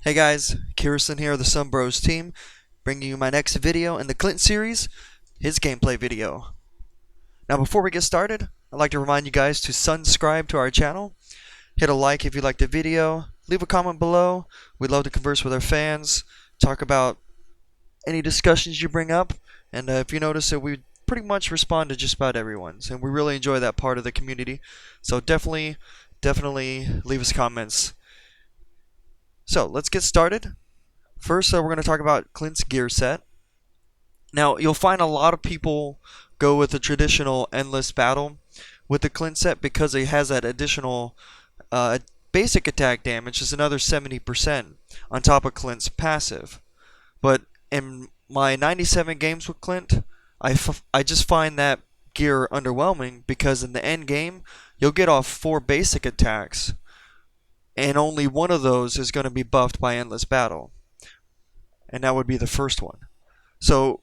Hey guys, Kirsten here of the SunBros team, bringing you my next video in the Clint series, his gameplay video. Now before we get started, I'd like to remind you guys to subscribe to our channel, hit a like if you liked the video, leave a comment below. We'd love to converse with our fans, talk about any discussions you bring up, and if you notice that we pretty much respond to just about everyone's, and we really enjoy that part of the community, so definitely leave us comments. So let's get started. First, we're going to talk about Clint's gear set. Now, you'll find a lot of people go with the traditional endless battle with the Clint set because it has that additional basic attack damage is another 70% on top of Clint's passive. But in my 97 games with Clint, I just find that gear underwhelming because in the end game, you'll get off 4 basic attacks, and only one of those is going to be buffed by endless battle, and that would be the first one. So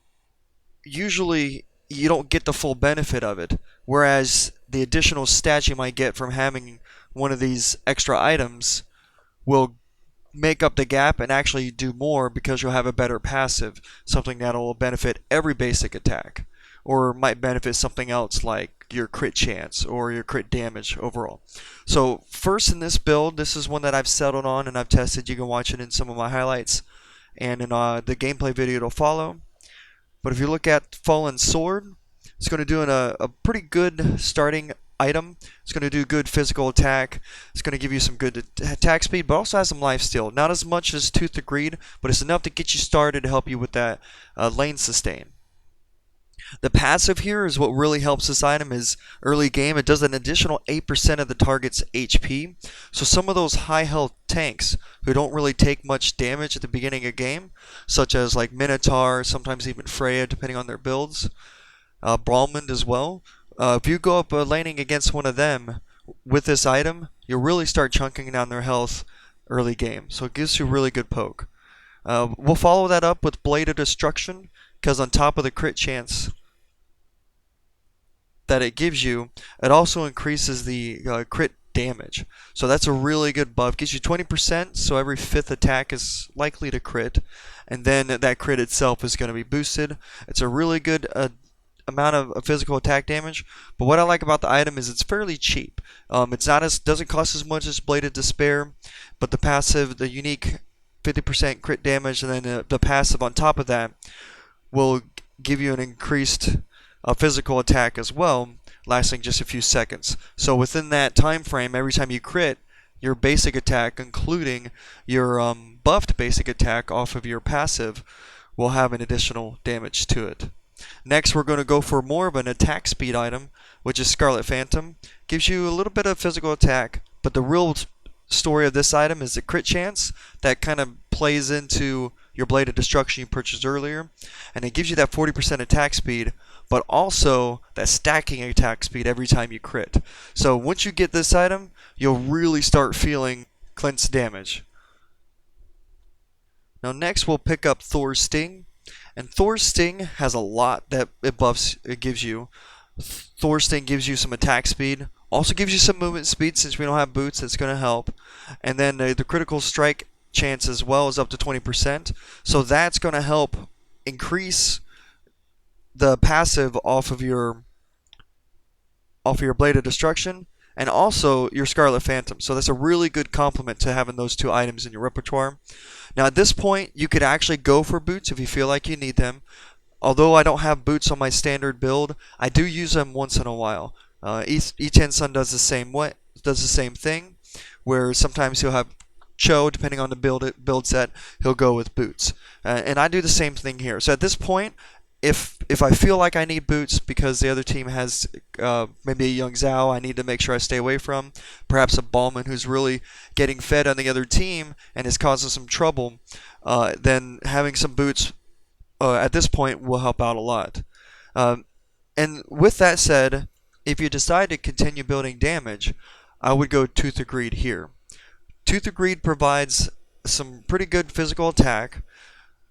usually you don't get the full benefit of it, whereas the additional stats you might get from having one of these extra items will make up the gap and actually do more because you'll have a better passive, something that will benefit every basic attack, or might benefit something else like your crit chance or your crit damage overall. So first in this build, this is one that I've settled on and I've tested. You can watch it in some of my highlights and in the gameplay video to follow. But if you look at Fallen Sword, it's going to do a pretty good starting item. It's going to do good physical attack. It's going to give you some good attack speed, but also has some lifesteal. Not as much as Tooth of Greed, but it's enough to get you started to help you with that lane sustain. The passive here is what really helps this item is early game. It does an additional 8% of the target's HP. So some of those high health tanks who don't really take much damage at the beginning of game, such as like Minotaur, sometimes even Freya depending on their builds, Brawlman as well. If you go up laning against one of them with this item, you'll really start chunking down their health early game. So it gives you a really good poke. We'll follow that up with Blade of Destruction, because on top of the crit chance that it gives you, it also increases the crit damage. So that's a really good buff. Gives you 20%, so every 5th attack is likely to crit, and then that crit itself is going to be boosted. It's a really good amount of physical attack damage. But what I like about the item is it's fairly cheap. It's not doesn't cost as much as Blade of Despair, but the passive, the unique 50% crit damage, and then the passive on top of that will give you an increased physical attack as well, lasting just a few seconds. So within that time frame, every time you crit, your basic attack, including your buffed basic attack off of your passive, will have an additional damage to it. Next, we're going to go for more of an attack speed item, which is Scarlet Phantom. Gives you a little bit of physical attack, but the real story of this item is the crit chance that kind of plays into your Blade of Destruction you purchased earlier, and it gives you that 40% attack speed, but also that stacking attack speed every time you crit. So once you get this item, you'll really start feeling Clint's damage. Now next we'll pick up Thor's Sting, and Thor's Sting has a lot that it gives you. Thor's Sting gives you some attack speed, also gives you some movement speed since we don't have boots. That's going to help, and then the critical strike chance as well is up to 20%, so that's going to help increase the passive off of your Blade of Destruction and also your Scarlet Phantom. So that's a really good complement to having those two items in your repertoire. Now at this point you could actually go for boots if you feel like you need them. Although I don't have boots on my standard build, I do use them once in a while. E10 Sun does the same thing, where sometimes he'll have Cho, depending on the build set, he'll go with boots, and I do the same thing here. So at this point, if I feel like I need boots because the other team has maybe a young Zhao I need to make sure I stay away from, perhaps a Ballman who's really getting fed on the other team and is causing some trouble, then having some boots at this point will help out a lot. And with that said, if you decide to continue building damage, I would go Tooth of Greed here. Tooth of Greed provides some pretty good physical attack,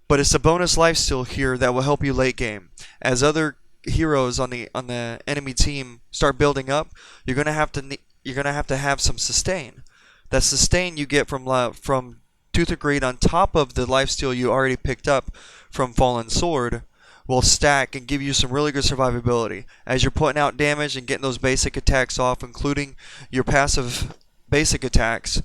but it's a bonus lifesteal here that will help you late game. As other heroes on the enemy team start building up, you're gonna have to have some sustain. That sustain you get from Tooth of Greed on top of the lifesteal you already picked up from Fallen Sword will stack and give you some really good survivability. As you're putting out damage and getting those basic attacks off, including your passive basic attacks,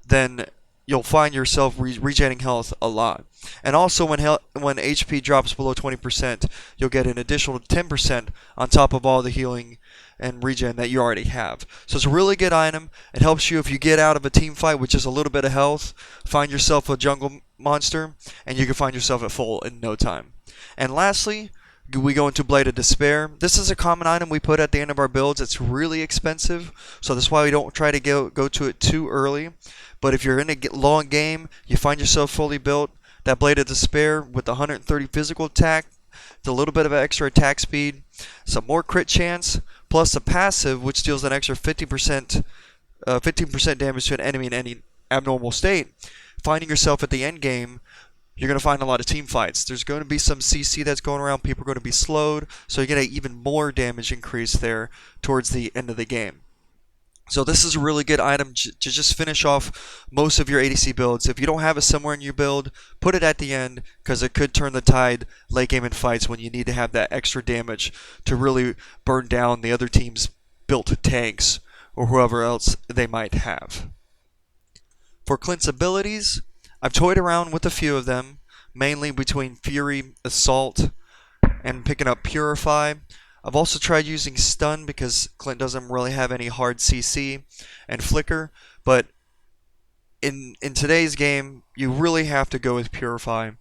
then you'll find yourself regenerating health a lot. And also when HP drops below 20%, you'll get an additional 10% on top of all the healing and regen that you already have. So it's a really good item. It helps you if you get out of a team fight with just a little bit of health, find yourself a jungle monster, and you can find yourself at full in no time. And lastly, we go into Blade of Despair. This is a common item we put at the end of our builds. It's really expensive, so that's why we don't try to go to it too early. But if you're in a long game, you find yourself fully built, that Blade of Despair with 130 physical attack, a little bit of extra attack speed, some more crit chance, plus a passive which deals an extra 15% damage to an enemy in any abnormal state. Finding yourself at the end game, you're going to find a lot of team fights. There's going to be some CC that's going around. People are going to be slowed, so you're going to get even more damage increase there towards the end of the game. So this is a really good item to just finish off most of your ADC builds. If you don't have it somewhere in your build, put it at the end, because it could turn the tide late game in fights when you need to have that extra damage to really burn down the other team's built tanks or whoever else they might have. For Clint's abilities, I've toyed around with a few of them, mainly between Fury, Assault, and picking up Purify. I've also tried using Stun because Clint doesn't really have any hard CC, and Flicker, but in today's game, you really have to go with Purify.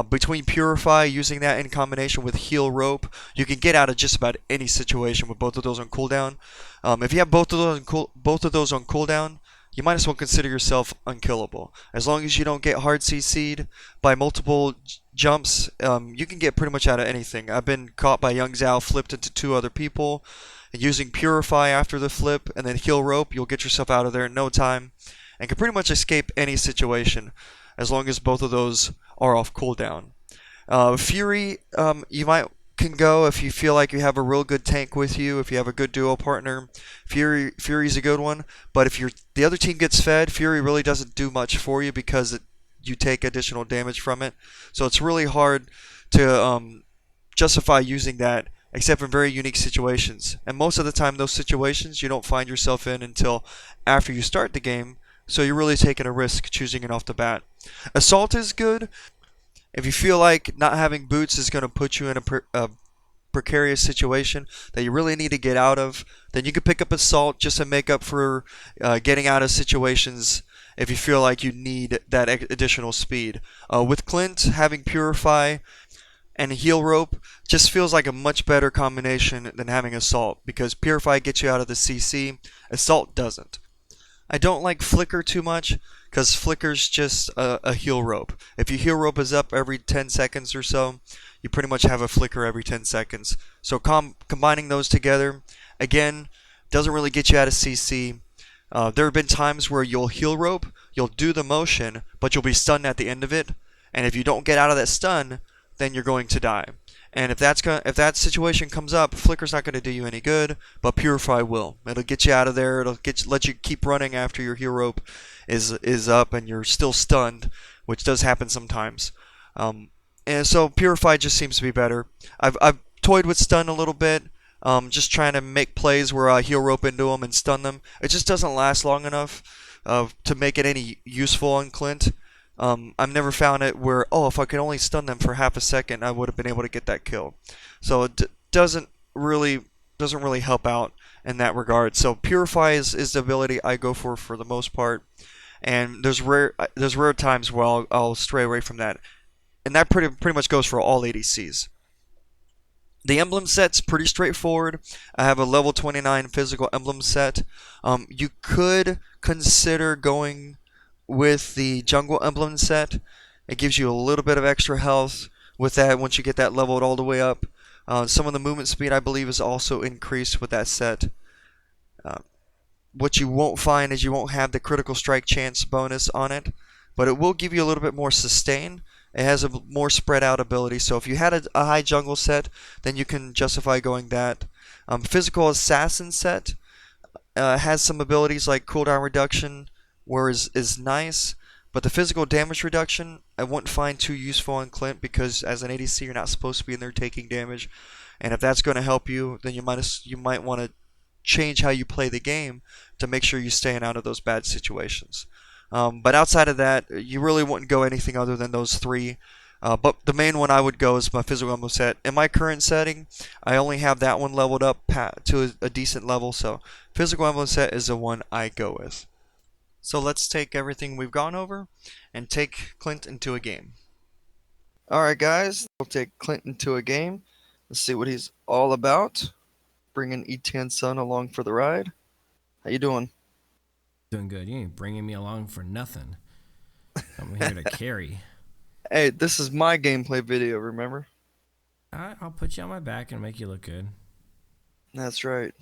Between Purify, using that in combination with Heal Rope, you can get out of just about any situation with both of those on cooldown. If you have both of those on cooldown, you might as well consider yourself unkillable. As long as you don't get hard CC'd by multiple jumps, you can get pretty much out of anything. I've been caught by Young Zhao, flipped into 2 other people, and using Purify after the flip, and then Heal Rope, you'll get yourself out of there in no time, and can pretty much escape any situation, as long as both of those are off cooldown. Fury, you can go if you feel like you have a real good tank with you. If you have a good duo partner, Fury's a good one. But if the other team gets fed, Fury really doesn't do much for you because you take additional damage from it. So it's really hard to justify using that, except in very unique situations. And most of the time, those situations you don't find yourself in until after you start the game. So you're really taking a risk choosing it off the bat. Assault is good. If you feel like not having boots is going to put you in a precarious situation that you really need to get out of, then you can pick up Assault just to make up for getting out of situations if you feel like you need that additional speed. With Clint, having Purify and Heal Rope just feels like a much better combination than having Assault, because Purify gets you out of the CC, Assault doesn't. I don't like Flicker too much, because Flicker's just a heal rope. If your heal rope is up every 10 seconds or so, you pretty much have a Flicker every 10 seconds. So combining those together, again, doesn't really get you out of CC. There have been times where you'll heal rope, you'll do the motion, but you'll be stunned at the end of it. And if you don't get out of that stun, then you're going to die. And if that situation comes up, Flicker's not going to do you any good, but Purify will. It'll get you out of there. It'll let you keep running after your heal rope is up and you're still stunned, which does happen sometimes. And so Purify just seems to be better. I've toyed with stun a little bit, just trying to make plays where I heal rope into them and stun them. It just doesn't last long enough to make it any useful on Clint. I've never found it where, if I could only stun them for half a second, I would have been able to get that kill. So it doesn't really help out in that regard. So Purify is the ability I go for the most part. And there's rare times where I'll stray away from that. And that pretty much goes for all ADCs. The emblem set's pretty straightforward. I have a level 29 physical emblem set. You could consider going with the jungle emblem set. It gives you a little bit of extra health with that once you get that leveled all the way up. Some of the movement speed, I believe, is also increased with that set. What you won't find is you won't have the critical strike chance bonus on it, but it will give you a little bit more sustain. It has a more spread out ability, so if you had a high jungle set, then you can justify going that. Physical assassin set has some abilities like cooldown reduction, where is nice, But the physical damage reduction, I wouldn't find too useful on Clint because as an ADC, you're not supposed to be in there taking damage. And if that's going to help you, then you might want to change how you play the game to make sure you're staying out of those bad situations. But outside of that, you really wouldn't go anything other than those three. But the main one I would go is my physical emblem set. In my current setting, I only have that one leveled up to a decent level, so physical emblem set is the one I go with. So let's take everything we've gone over and take Clint into a game. Alright guys, we'll take Clint into a game. Let's see what he's all about. Bringing E10 Sun along for the ride. How you doing? Doing good. You ain't bringing me along for nothing. I'm here to carry. Hey, this is my gameplay video, remember? Alright, I'll put you on my back and make you look good. That's right.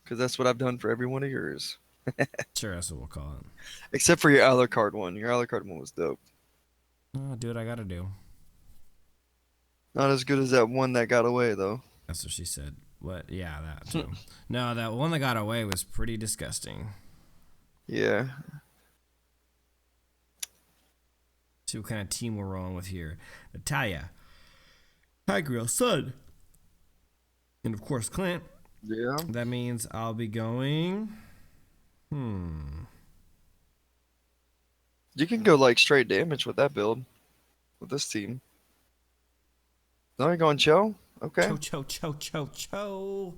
Because that's what I've done for every one of yours. Sure, that's what we'll call it. Except for your Alucard one. Your Alucard one was dope. I'll do what I gotta do. Not as good as that one that got away, though. That's what she said. What? Yeah, that too. No, that one that got away was pretty disgusting. Yeah. See what kind of team we're rolling with here. Natalia, Tigreal, Sun, and of course Clint. Yeah. That means I'll be going. You can go like straight damage with that build. With this team. No, you're going Cho? Okay. Cho.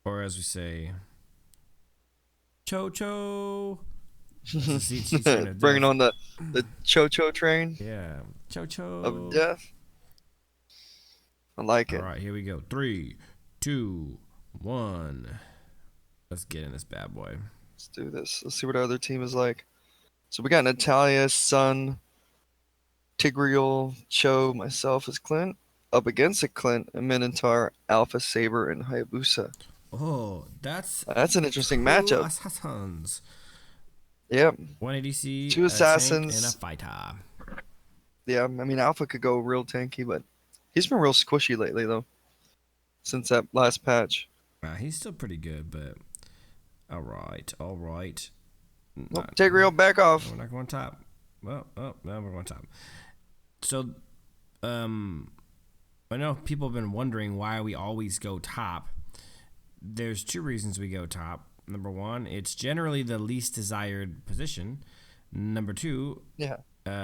Or as we say, Cho. Bringing on the Cho train. Yeah, Cho. Of death. I like it. All right, here we go. 3, 2, 1. Let's get in this bad boy. Let's do this. Let's see what our other team is like. So we got Natalia, Sun, Tigreal, Cho, myself as Clint. Up against a Clint, a Minotaur, Alpha Saber, and Hayabusa. Oh, that's an interesting matchup. Assassins. Yep. One ADC, 2 assassins, and a fighter. Yeah, I mean Alpha could go real tanky, but he's been real squishy lately though. Since that last patch. He's still pretty good, but all right. Nope, Tigreal, back off. We're not going top. Well, now we're going top. So, I know people have been wondering why we always go top. There's 2 reasons we go top. Number 1, it's generally the least desired position. Number 2, yeah,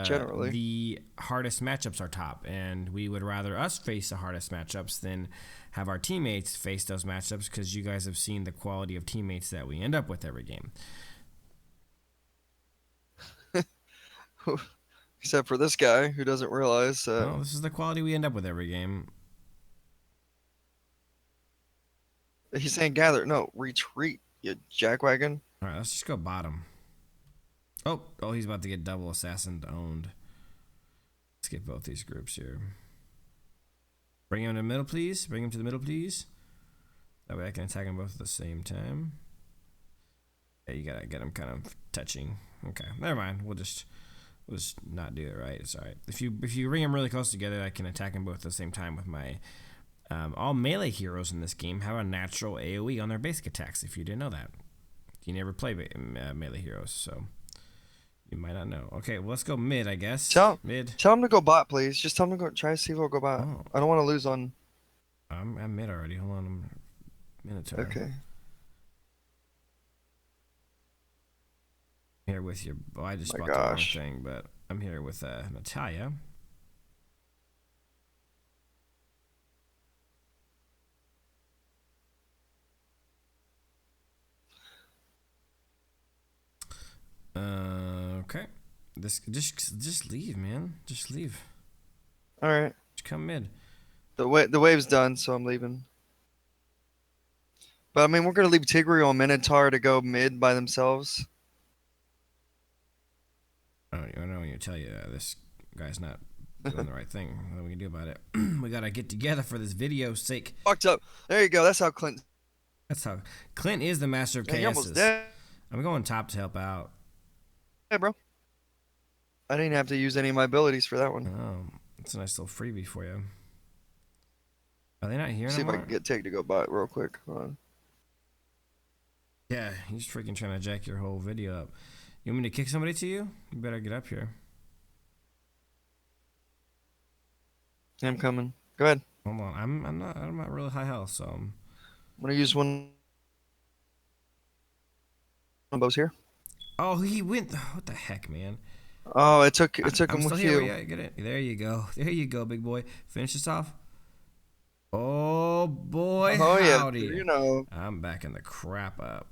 generally the hardest matchups are top, and we would rather us face the hardest matchups than have our teammates face those matchups because you guys have seen the quality of teammates that we end up with every game. Except for this guy who doesn't realize. No, this is the quality we end up with every game. He's saying gather. No, retreat, you jackwagon. All right, let's just go bottom. Oh, he's about to get double assassin owned. Let's get both these groups here. Bring him to the middle, please. Bring him to the middle, please. That way I can attack them both at the same time. Yeah, you gotta get them kind of touching. Okay, never mind. We'll just not do it right. It's all right. If you bring them really close together, I can attack them both at the same time with my all melee heroes in this game have a natural AoE on their basic attacks. If you didn't know that, you never play melee heroes, so you might not know. Okay, well, let's go mid, I guess. Tell mid. Tell him to go bot, please. Just tell him to go. Try to see if he'll go bot. Oh. I don't want to lose on. I'm mid already. Hold on, I'm Minotaur. Okay. I'm here with your. Oh, I just bought the wrong thing, but I'm here with Natalia. Okay. Just leave, man. Just leave. All right. Just come mid. The wave's done, so I'm leaving. But I mean, we're gonna leave Tigreal and Minotaur to go mid by themselves. I know when you tell you this guy's not doing the right thing. What we can do about it? We gotta get together for this video's sake. Fucked up. There you go. That's how Clint. That's how Clint is the master of Yeah, you're almost chaos. dead. I'm going top to help out. Hey, bro. I didn't have to use any of my abilities for that one. Oh, it's a nice little freebie for you. Are they not here See anymore? if I can get Tig to go bot real quick. Hold on. Yeah, he's freaking trying to jack your whole video up. You want me to kick somebody to you? You better get up here. I'm coming. Go ahead. Hold on. I'm not really high health, so I'm gonna use one of those here. oh, he went. What the heck, man? Oh, it took I'm him still with here. you. Yeah, get it. There you go. There you go, big boy. Finish this off. Oh boy, Oh yeah, howdy. you know. I'm backing the crap up.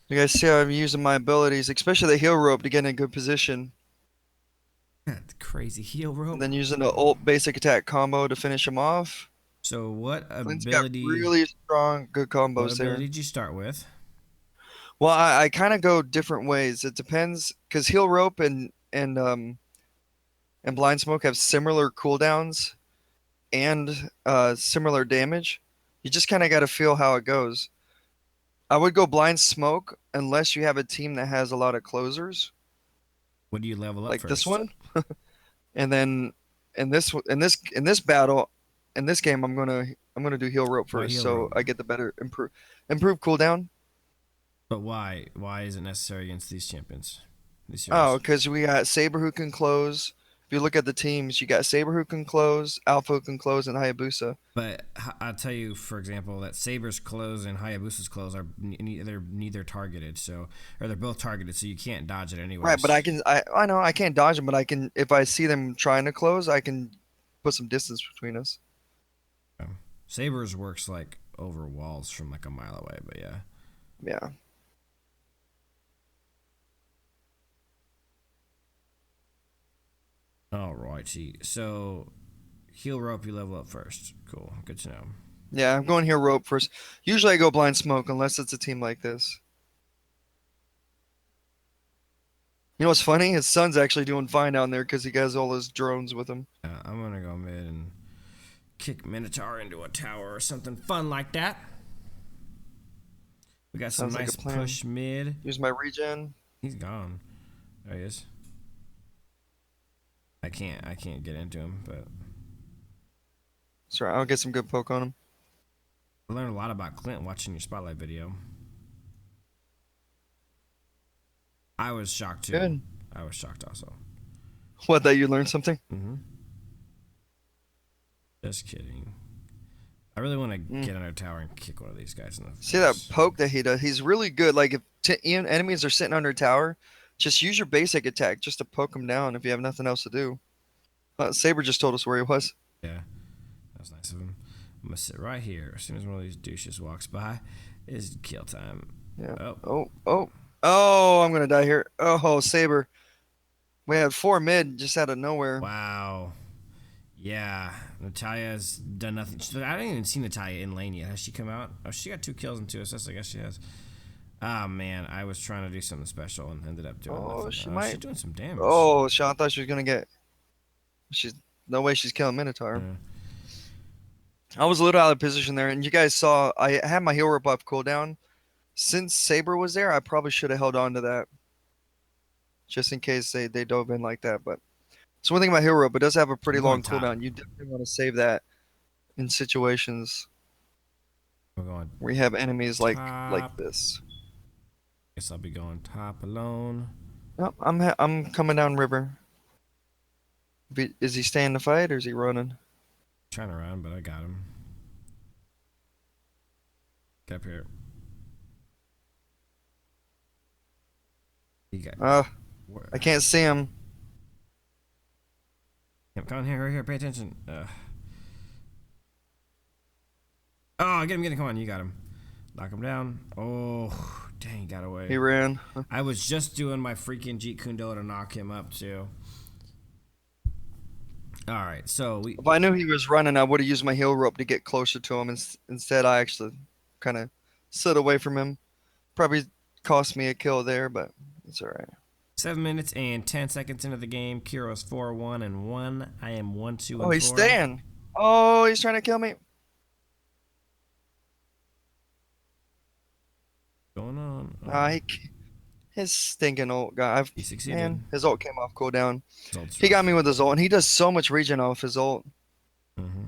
You guys see how I'm using my abilities, especially the heel rope to get in a good position, That crazy heel and rope. then using the ult basic attack combo to finish him off. So Clint's got really strong, good what combos ability there. did you start with? Well, I kind of go different ways. It depends, because heel rope and blind smoke have similar cooldowns and similar damage. You just kind of got to feel how it goes. I would go blind smoke unless you have a team that has a lot of closers, What do you level up like this first? one. And then in this battle, in this game, I'm gonna do heel rope Why first, heel so rope? I get the better improve cooldown. But why? Why is it necessary against these champions? These Oh, heroes? because we got Saber who can close. If you look at the teams, you got Saber who can close, Alpha who can close, and Hayabusa. But I'll tell you, for example, that Saber's clothes and Hayabusa's clothes are they're neither targeted, so or they're both targeted, so you can't dodge it Right, but anyways. I know I can't dodge them, but I can if I see them trying to close, I can put some distance between us. Saber's works like over walls from like a mile away, but yeah. Yeah. All righty. So heel rope, you level up first. Cool. Good to know. Yeah, I'm going heel rope first. Usually I go blind smoke unless it's a team like this. You know what's funny? His son's actually doing fine down there because he has all his drones with him. I'm gonna go mid and kick Minotaur into a tower or something fun like that. We got some Sounds like a nice plan. push mid. Use my regen. He's gone. There he is. I can't get into him, but Sorry, I'll get some good poke on him. I learned a lot about Clint watching your spotlight video. I was shocked too. Good. I was shocked also. What, that you learned something? Mm-hmm. Just kidding. I really want to get under a tower and kick one of these guys in the See that face. poke that he does? He's really good. Like if enemies are sitting under a tower, just use your basic attack just to poke them down if you have nothing else to do. Saber just told us where he was. Yeah, that was nice of him. I'm gonna sit right here. As soon as one of these douches walks by, it's kill time. Yeah. Oh, Oh, I'm gonna die here. Oh, Saber. We had 4 mid just out of nowhere. wow. Yeah, Natalia's done nothing. I don't even see Natalia in lane yet. Has she come out? Oh, she got 2 kills and 2 assists. I guess she has. Ah, man, I was trying to do something special and ended up doing Oh, nothing. she Oh, she's might. doing some damage. Oh, Sean thought she was gonna get. She's no way she's killing Minotaur. Yeah. I was a little out of position there, and you guys saw I had my heel rope off cooldown. Since Saber was there, I probably should have held on to that, just in case they dove in like that. But so one thing about heel rope, it does have a pretty I'm going long top. cooldown. You definitely want to save that in situations We're going where you have enemies like top. this. Guess I'll be going top alone. Oh, I'm coming down river. Is he staying to fight or is he running? Trying to run, but I got him. Get up here. You got. I can't see him. Come on here, right here. Pay attention. Oh, get him. Come on, you got him. Knock him down. Oh, dang, he got away. He ran. I was just doing my freaking Jeet Kune-Do to knock him up, too. All right, so we. If I knew he was running, I would have used my heel rope to get closer to him. Instead, I actually kind of slid away from him. Probably cost me a kill there, but it's all right. 7 minutes and 10 seconds into the game. Kiro's 4-1-1. I am 1-2-4. Oh, he's staying. Oh, he's trying to kill me. Going on. His stinking ult guy. He succeeded. Man, his ult came off cooldown. Results He got rough. me with his ult, and he does so much regen off his ult. Mm-hmm.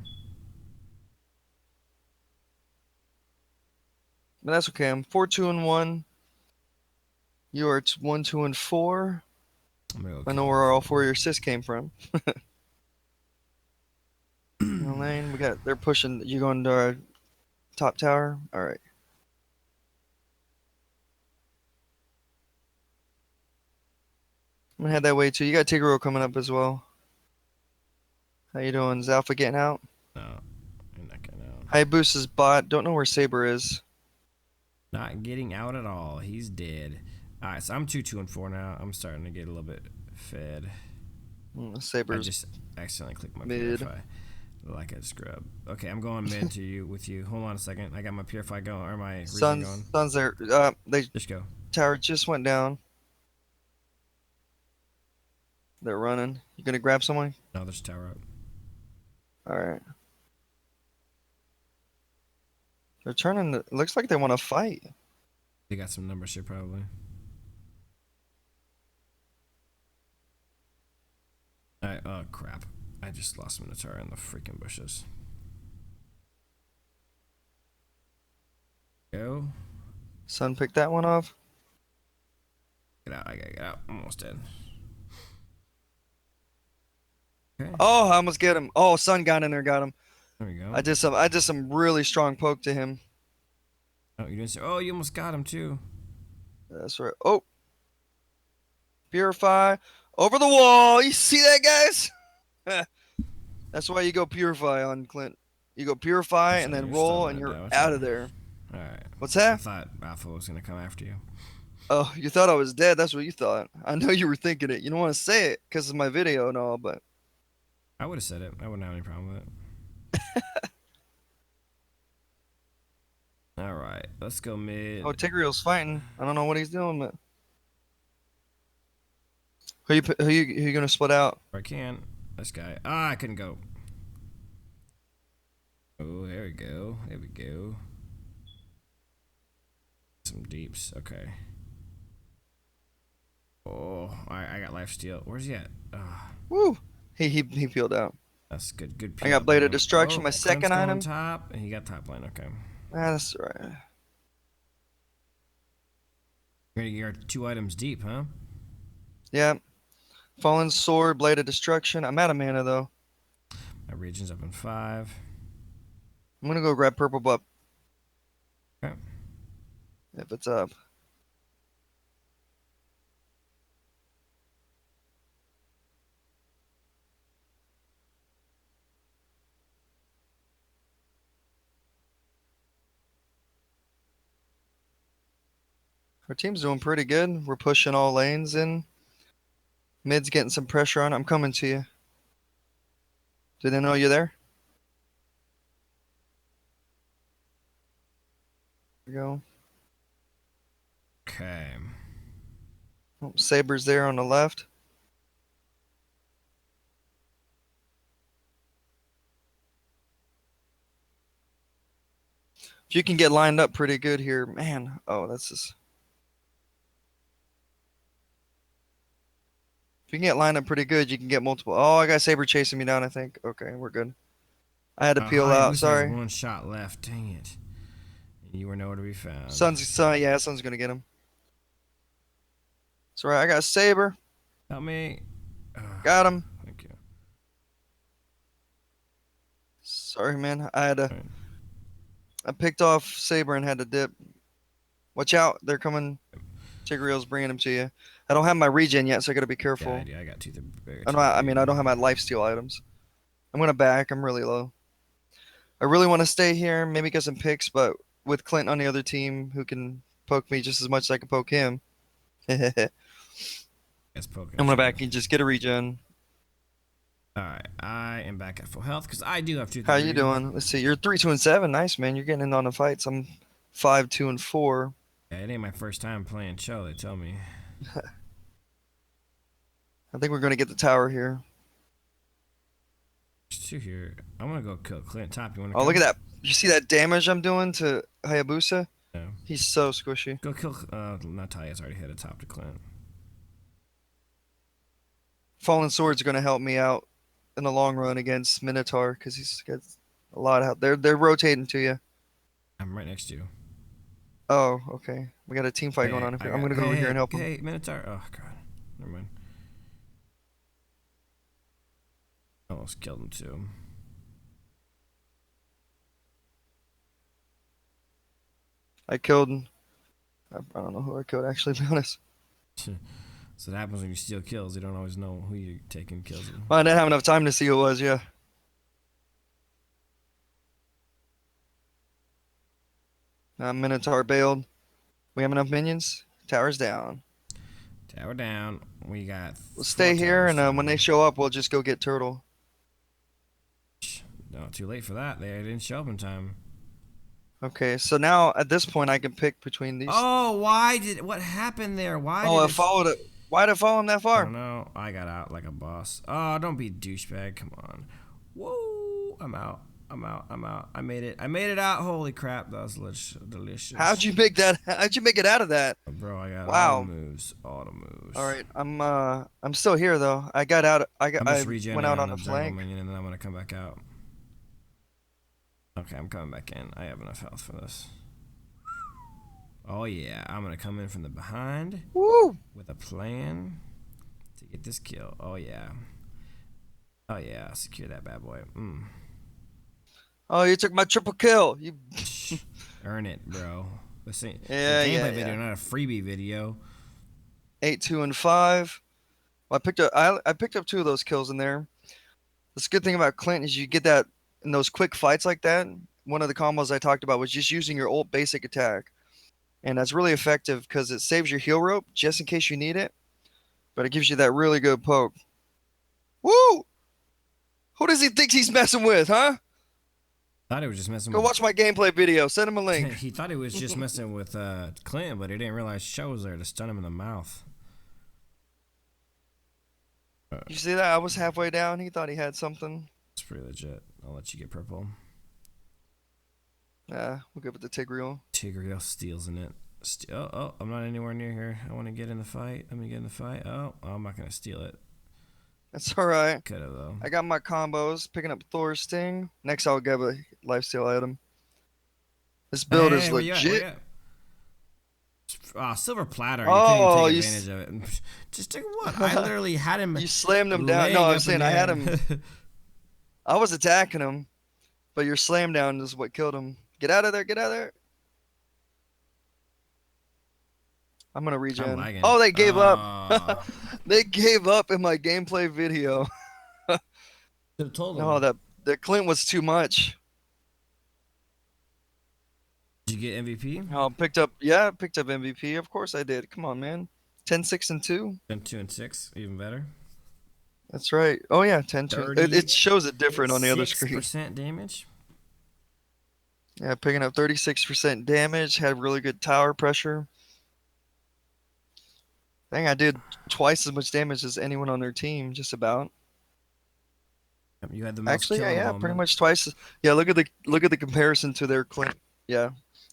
But that's okay. I'm 4-2-1. You are 1, 2, and 4. I'm gonna go I kill know all where all 4. 4 of your assists came from. In the lane, they're pushing. You going to our top tower? All right. I'm gonna head that way too. You got Tigreal coming up as well. How you doing? Is Alpha getting out? No, I'm not getting out. Hayabusa's bot. Don't know where Saber is. Not getting out at all. He's dead. All right, so I'm 2, 2, and 4 now. I'm starting to get a little bit fed. I Saber's just accidentally clicked my mid. purify like a scrub. Okay, I'm going mid to you with you. Hold on a second. I got my purify going or my regen going. Sun's there. They Just go. tower just went down. They're running. You gonna grab someone? No, there's a tower up. All right. They're turning. It looks like they want to fight. They got some numbers here probably. Alright, oh crap. I just lost Minotaur in the freaking bushes. Go. Sun picked that one off. Get out, I gotta get out. I'm almost dead. Okay. Oh, I almost get him. Oh, Sun got in there, got him. There we go. I did some really strong poke to him. Oh, you didn't say. Oh, you almost got him too. That's right. Oh, purify over the wall. You see that, guys? That's why you go purify on Clint. You go purify and then roll, and you're out of there. All right. What's that? I thought Alpha was gonna come after you. Oh, you thought I was dead. That's what you thought. I know you were thinking it. You don't want to say it because of my video and all, but I would have said it. I wouldn't have any problem with it. All right, let's go mid. oh, Tigreal's fighting. I don't know what he's doing, but who you gonna split out? I can. This guy. Ah, I couldn't go. Oh, there we go. There we go. Some deeps. Okay. Oh, I got life steal. Where's he at? Woo! He peeled out. That's good. Good. I got Blade of Destruction, my second Clint's item. going top, and he got top lane. Okay. Ah, that's right. You're 2 items deep, huh? Yeah. Fallen Sword, Blade of Destruction. I'm out of mana though. My region's up in 5. I'm gonna go grab purple buff. Okay. If it's up. Our team's doing pretty good. We're pushing all lanes in. Mid's getting some pressure on. I'm coming to you. Do they know you're there? There we go. Okay. Oh, Saber's there on the left. If you can get lined up pretty good here, man. Oh, that's just. If you can get lined up pretty good, you can get multiple. Oh, I got Saber chasing me down, I think. Okay, we're good. I had to peel out. Sorry. 1 shot left. Dang it. You were nowhere to be found. Yeah, Sun's gonna get him. It's alright. I got Saber. Help me. Got him. Thank you. Sorry, man. I had to. Right. I picked off Saber and had to dip. Watch out. They're coming. Tigreal's bringing them to you. I don't have my regen yet, so I gotta be careful. Yeah, I got 2. I don't have my lifesteal items. I'm gonna back. I'm really low. I really want to stay here, maybe get some picks, but with Clint on the other team who can poke me just as much as I can poke him. I'm gonna back and just get a regen. Alright, I am back at full health because I do have 2. How you doing? Let's see. You're 3, 2, and 7. Nice, man. You're getting in on the fights. I'm 5, 2, and 4. Yeah, it ain't my first time playing Cho, they tell me. I think we're gonna get the tower here. There's 2 here. I'm gonna go kill Clint top. You wanna Oh, look at that. You see that damage I'm doing to Hayabusa? No. He's so squishy. Go kill Natalia's already hit a top to Clint. Fallen Sword's gonna help me out in the long run against Minotaur because he's got a lot of help. They're rotating to you. I'm right next to you. Oh, okay. We got a team fight going Hey, on up I here. I'm got. gonna go over here and help him. Hey, Minotaur. Oh god, never mind. Almost killed him too. I killed. I don't know who I killed actually. To be honest, So that happens when you steal kills. You don't always know who you're taking kills. well, I didn't have enough time to see who it was. Yeah. Minotaur bailed. We have enough minions. Tower's down. Tower down. We got We'll four stay here, towers and when they down. show up, we'll just go get Turtle. No, too late for that. They didn't show up in time. Okay, so now at this point, I can pick between these. Oh, what happened there? Why Oh, did I it? followed it. Why did I follow him that I far? don't know. I got out like a boss. Oh, don't be a douchebag. Come on. Whoa, I'm out. I'm out. I'm out. I made it. I made it out. Holy crap, that was How'd delicious. you make that? How'd you make it out of that? Bro, I got all the Wow. moves. All the All moves. right, I'm still here though. I got out. I'm I just went regenning out on on the the jungle flank. minion and then I'm gonna come back out. Okay, I'm coming back in. I have enough health for this. Oh yeah, I'm gonna come in from the behind Woo! with a plan to get this kill. Oh yeah. Oh yeah, secure that bad boy. Oh, you took my triple kill. You. Earn it, bro. This ain't it's a Yeah, yeah, gameplay video, yeah. not a freebie video. 8, 2, and 5. Well, I picked up two of those kills in there. The good thing about Clint is you get that in those quick fights like that. One of the combos I talked about was just using your old basic attack, and that's really effective because it saves your heal rope just in case you need it, but it gives you that really good poke. Woo! Who does he think he's messing with, huh? Thought he was just messing Go with. watch my gameplay video. Send him a link. He thought he was just messing with Clint, but he didn't realize Show was there to stun him in the mouth. You see that? I was halfway down. He thought he had something. It's pretty legit. I'll let you get purple. Yeah, we'll go with the Tigreal. Tigreal steals in it. Oh, I'm not anywhere near here. I want to get in the fight. Let me get in the fight. Oh, I'm not gonna steal it. That's all right. Could have though. I got my combos. Picking up Thor's Sting. Next, I'll get a lifesteal item. This build is Hey, where you at? Where legit. you at? Ah, silver platter. You couldn't even Oh, take advantage of it. Just take what? I literally had him you slammed him down. laying No, I'm up in saying I had there. him. I was attacking him, but your slam down is what killed him. Get out of there. Get out of there. I'm gonna I'm regen. lagging. Oh, they gave up. Oh. They gave up in my gameplay video. Should have told No, him. that Clint was too much. Did you get MVP? Oh, picked up. Yeah, picked up MVP. Of course I did. Come on, man. 10, 6, and 2. Then 2 and 6, even better. That's right. Oh yeah, 10, 2. It shows it different on the other screen. 6% damage. Yeah, picking up 36% damage. Had really good tower pressure. I think I did twice as much damage as anyone on their team, just about. You had the most Actually, kill in the yeah, pretty moment. much twice. Yeah, look at the comparison to their Clint. Yeah,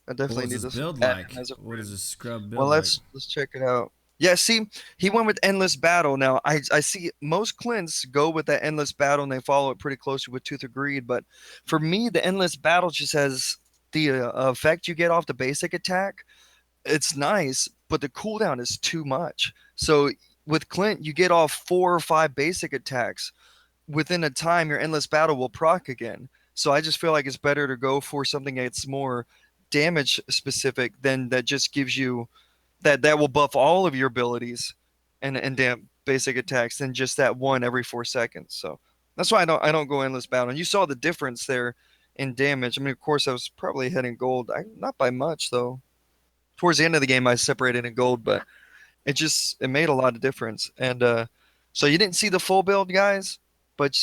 I What definitely was need this this. build Add like? him as a What friend. is this scrub build Well, like? let's check it out. Yeah, see, he went with endless battle. Now I see most Clints go with that endless battle and they follow it pretty closely with Tooth of Greed. But for me, the endless battle just has the effect you get off the basic attack. It's nice, but the cooldown is too much. So with Clint, you get off 4 or 5 basic attacks. Within a time, your endless battle will proc again. So I just feel like it's better to go for something that's more damage specific than that just gives you that will buff all of your abilities and damn basic attacks than just that one every 4 seconds. So that's why I don't go endless battle. And you saw the difference there in damage. I mean, of course, I was probably hitting gold, not by much though. Towards the end of the game, I separated in gold, but it made a lot of difference. And so you didn't see the full build, guys, but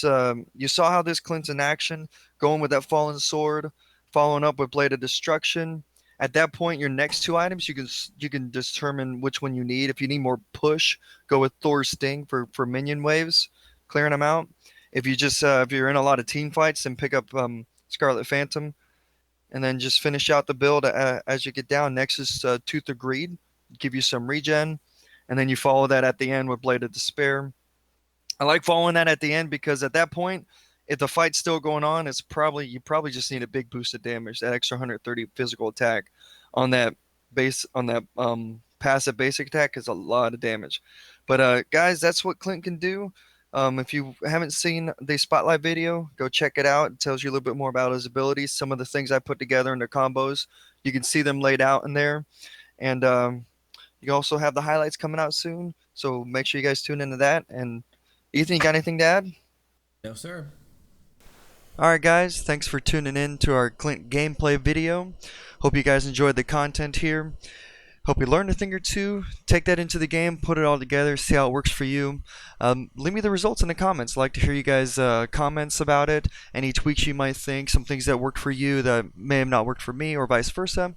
you saw how this Clint's in action, going with that fallen sword, following up with blade of destruction. At that point, your next two items you can determine which one you need. If you need more push, go with Thor's Sting for minion waves, clearing them out. If you're in a lot of team fights, then pick up Scarlet Phantom, and then just finish out the build as you get down. Next is Tooth of Greed, give you some regen, and then you follow that at the end with Blade of Despair. I like following that at the end because at that point, if the fight's still going on, you probably just need a big boost of damage, that extra 130 physical attack on that base on that passive basic attack is a lot of damage. But guys, that's what Clint can do. If you haven't seen the spotlight video, go check it out. It tells you a little bit more about his abilities, some of the things I put together in the combos. You can see them laid out in there, and you also have the highlights coming out soon. So make sure you guys tune into that. And Ethan, you got anything to add? No, sir. Alright guys, thanks for tuning in to our Clint gameplay video. Hope you guys enjoyed the content here. Hope you learned a thing or two. Take that into the game, put it all together, see how it works for you. Leave me the results in the comments. I'd like to hear you guys' comments about it, any tweaks you might think, some things that worked for you that may have not worked for me, or vice versa.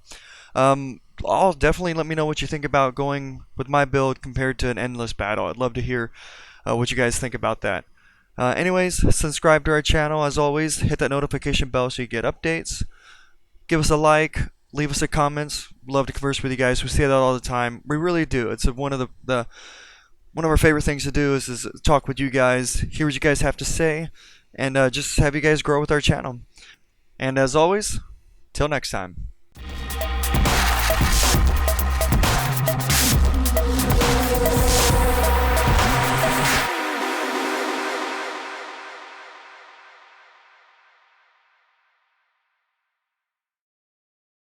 I'll definitely let me know what you think about going with my build compared to an endless battle. I'd love to hear what you guys think about that. Anyways, subscribe to our channel as always. Hit that notification bell so you get updates. Give us a like. Leave us a comments. Love to converse with you guys. We say that all the time. We really do. It's one of one of our favorite things to do is talk with you guys, hear what you guys have to say, and just have you guys grow with our channel. And as always, till next time.